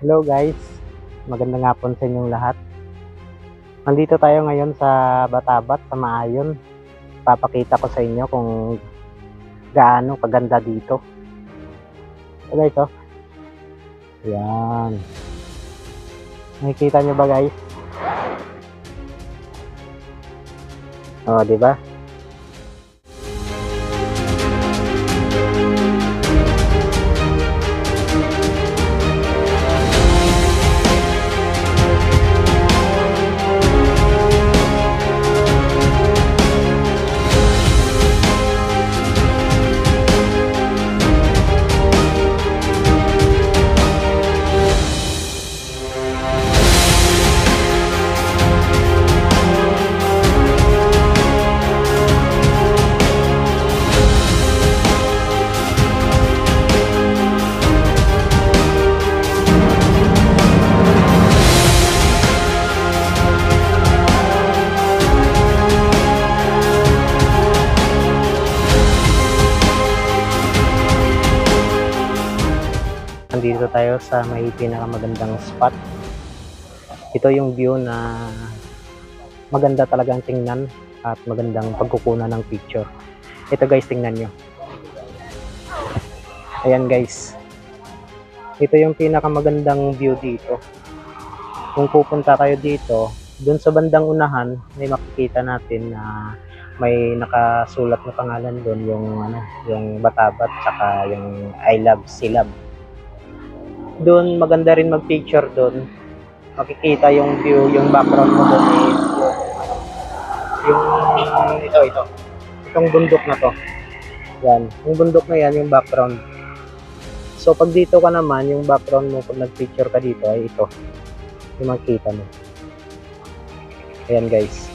Hello guys, magandang hapon sa inyong lahat. Nandito tayo ngayon sa Batabat, sa Maayon. Papakita ko sa inyo kung gaano kaganda dito. So guys, oh. Yan. Nakikita nyo ba guys? Oh, di ba? Nandito tayo sa may pinakamagandang spot. Ito yung view na maganda talagang tingnan at magandang pagkukunan ng picture. Ito guys, tingnan nyo. Ayan guys. Ito yung pinakamagandang view dito. Kung pupunta kayo dito, dun sa bandang unahan, may makikita natin na may nakasulat na pangalan doon, yung Batabat, saka yung I Love Silab. Doon maganda rin mag-picture doon. Makikita yung view, yung background mo doon is yung ito. Itong bundok na to. Yan, yung bundok na yan yung background. So pag dito ka naman, yung background mo pag nag-picture ka dito ay ito. Yung makikita mo. Ayan guys.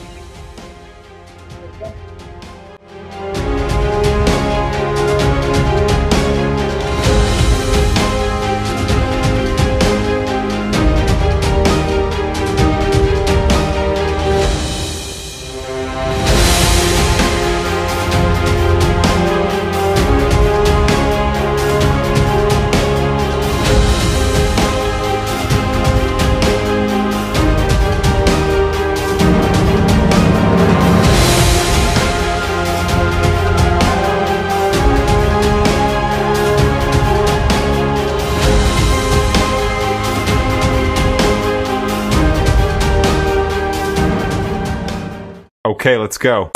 Okay, let's go.